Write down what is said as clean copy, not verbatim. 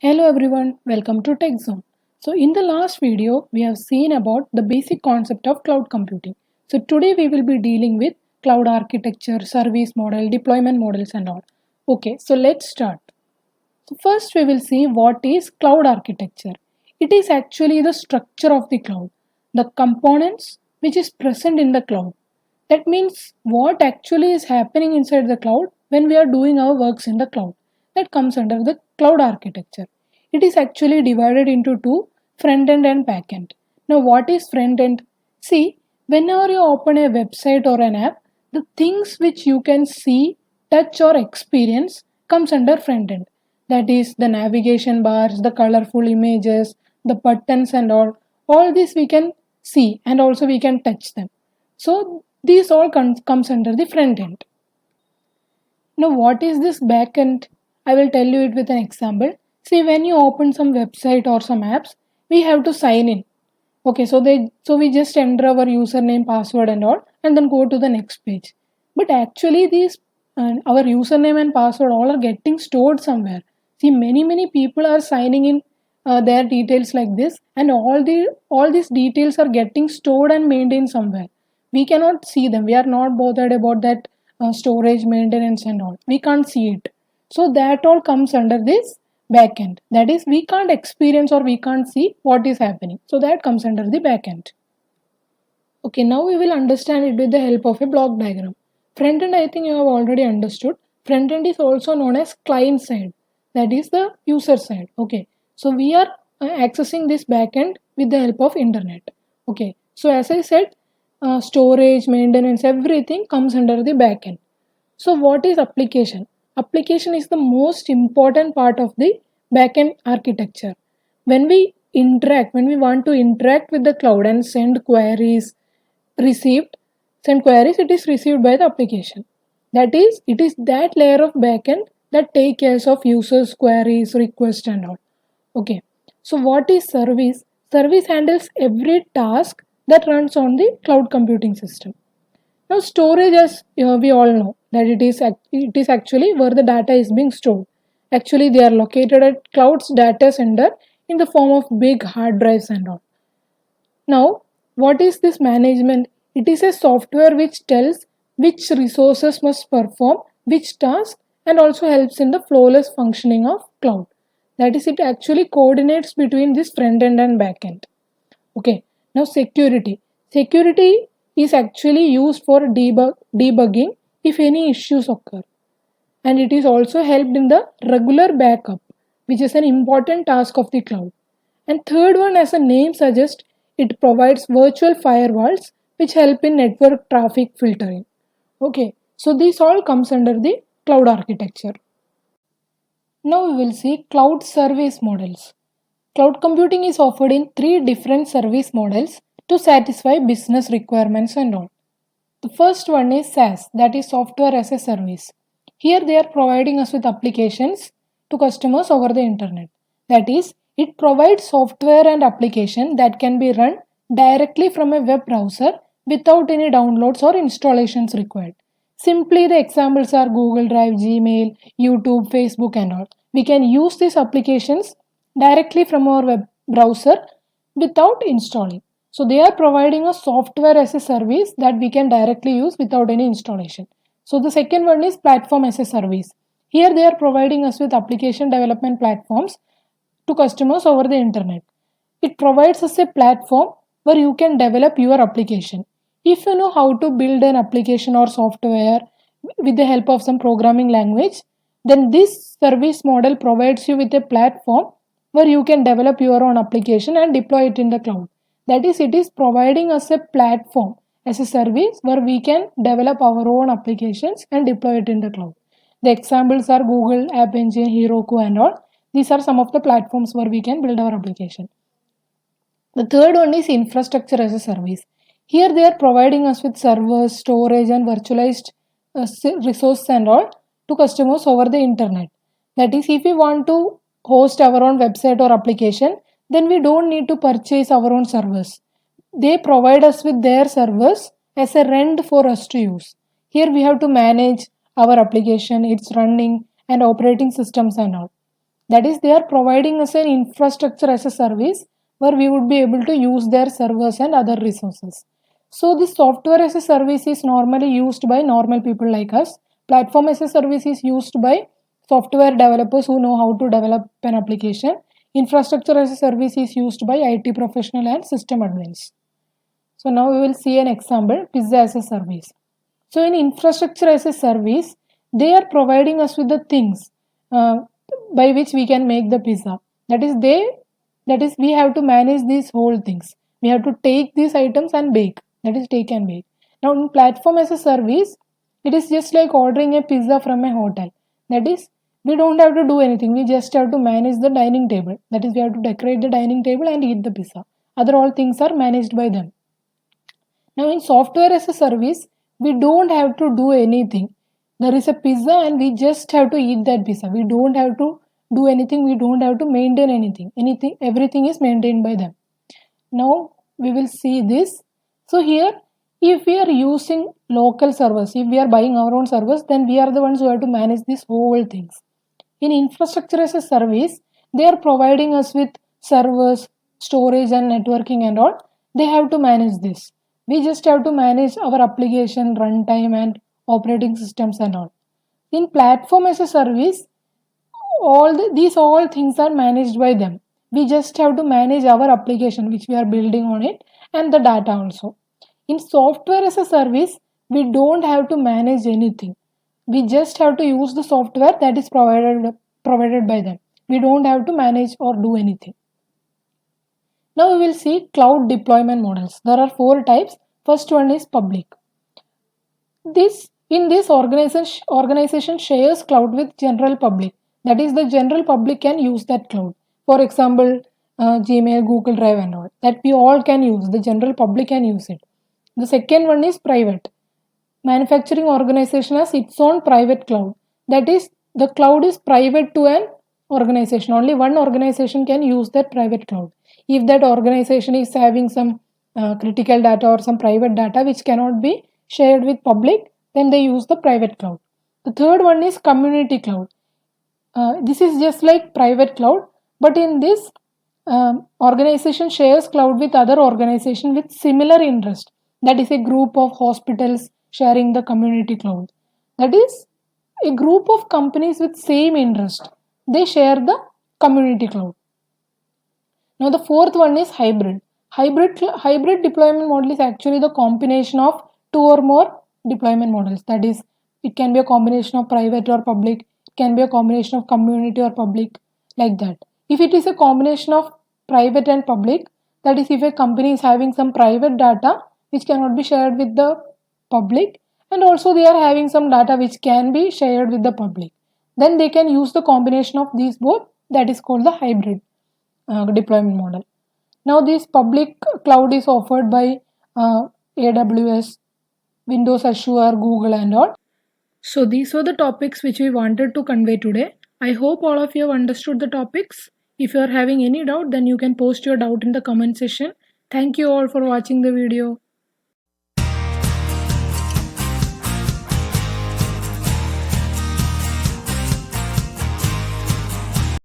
Hello everyone, welcome to TechZone. So in the last video, we have seen about the basic concept of cloud computing. So today we will be dealing with cloud architecture, service model, deployment models and all. Okay, so let's start. So first we will see what is cloud architecture. It is actually the structure of the cloud, the components which is present in the cloud. That means what actually is happening inside the cloud when we are doing our works in the cloud. That comes under the cloud architecture. It is actually divided into two, front end and back end. Now, what is front end? See, whenever you open a website or an app, the things which you can see, touch, or experience comes under front end. That is the navigation bars, the colorful images, the buttons, and all. All this we can see and also we can touch them. So these all comes under the front end. Now what is this back end? I will tell you it with an example. See, when you open some website or some apps, we have to sign in. Okay, so we just enter our username, password and all and then go to the next page. But actually these our username and password all are getting stored somewhere. See, many people are signing in their details like this, and all these details are getting stored and maintained somewhere. We cannot see them. We are not bothered about that storage maintenance and all. We can't see it. So that all comes under this backend. That is, we can't experience or we can't see what is happening. So that comes under the backend. Okay, now we will understand it with the help of a block diagram. Front end, I think you have already understood. Front end is also known as client side. That is the user side. Okay, so we are accessing this backend with the help of internet. Okay, so as I said, storage, maintenance, everything comes under the backend. So what is application? Application is the most important part of the backend architecture. When we want to interact with the cloud and received, send queries, it is received by the application. That is, it is that layer of backend that take care of users, queries, requests and all. Okay. So what is service? Service handles every task that runs on the cloud computing system. Now, storage, as we all know, that it is actually where the data is being stored. Actually, they are located at cloud's data center in the form of big hard drives and all. Now, what is this management? It is a software which tells which resources must perform which task and also helps in the flawless functioning of cloud. That is, it actually coordinates between this front end and back end. Okay, now security. Security is actually used for debugging if any issues occur. And it is also helped in the regular backup, which is an important task of the cloud. And third one, as the name suggests, it provides virtual firewalls which help in network traffic filtering. Okay, so this all comes under the cloud architecture. Now we will see cloud service models. Cloud computing is offered in three different service models to satisfy business requirements and all. The first one is SaaS, that is software as a service. Here they are providing us with applications to customers over the internet. That is, it provides software and application that can be run directly from a web browser without any downloads or installations required. Simply the examples are Google Drive, Gmail, YouTube, Facebook and all. We can use these applications directly from our web browser without installing. So they are providing a software as a service that we can directly use without any installation. So the second one is platform as a service. Here they are providing us with application development platforms to customers over the internet. It provides us a platform where you can develop your application. If you know how to build an application or software with the help of some programming language, then this service model provides you with a platform where you can develop your own application and deploy it in the cloud. That is, it is providing us a platform as a service where we can develop our own applications and deploy it in the cloud. The examples are Google, App Engine, Heroku and all. These are some of the platforms where we can build our application. The third one is infrastructure as a service. Here they are providing us with servers, storage and virtualized resources and all to customers over the internet. That is, if we want to host our own website or application, then we don't need to purchase our own servers. They provide us with their servers as a rent for us to use. Here we have to manage our application, its running and operating systems and all. That is, they are providing us an infrastructure as a service where we would be able to use their servers and other resources. So this software as a service is normally used by normal people like us. Platform as a service is used by software developers who know how to develop an application. Infrastructure as a service is used by IT professional and system admins. So now we will see an example, pizza as a service. So in infrastructure as a service, they are providing us with the things by which we can make the pizza. That is we have to manage these whole things. We have to take these items and bake. That is take and bake. Now in platform as a service, it is just like ordering a pizza from a hotel. That is, we don't have to do anything. We just have to manage the dining table. That is, we have to decorate the dining table and eat the pizza. Other all things are managed by them. Now in software as a service, we don't have to do anything. There is a pizza and we just have to eat that pizza. We don't have to do anything. We don't have to maintain anything. Everything is maintained by them. Now we will see this. So here, if we are using local servers, if we are buying our own servers, then we are the ones who have to manage these whole things. In infrastructure as a service, they are providing us with servers, storage and networking and all. They have to manage this. We just have to manage our application runtime and operating systems and all. In platform as a service, these all things are managed by them. We just have to manage our application which we are building on it and the data also. In software as a service, we don't have to manage anything. We just have to use the software that is provided by them. We don't have to manage or do anything. Now we will see cloud deployment models. There are 4 types. First one is public. In this organization shares cloud with general public. That is, the general public can use that cloud. For example, Gmail, Google Drive and all. That we all can use. The general public can use it. The second one is private. Manufacturing organization has its own private cloud. That is, the cloud is private to an organization. Only one organization can use that private cloud. If that organization is having some critical data or some private data which cannot be shared with public, then they use the private cloud. The third one is community cloud. This is just like private cloud, but in this organization shares cloud with other organization with similar interest. That is a group of hospitals sharing the community cloud. That is a group of companies with same interest. They share the community cloud. Now the fourth one is hybrid. Hybrid deployment model is actually the combination of 2 or more deployment models. That is, it can be a combination of private or public. It can be a combination of community or public, like that. If it is a combination of private and public, that is, if a company is having some private data which cannot be shared with the public, and also they are having some data which can be shared with the public, then they can use the combination of these both. That is called the hybrid deployment model. Now this public cloud is offered by AWS, Windows, Azure, Google and all. So these were the topics which we wanted to convey today. I hope all of you have understood the topics. If you are having any doubt, then you can post your doubt in the comment section. Thank you all for watching the video.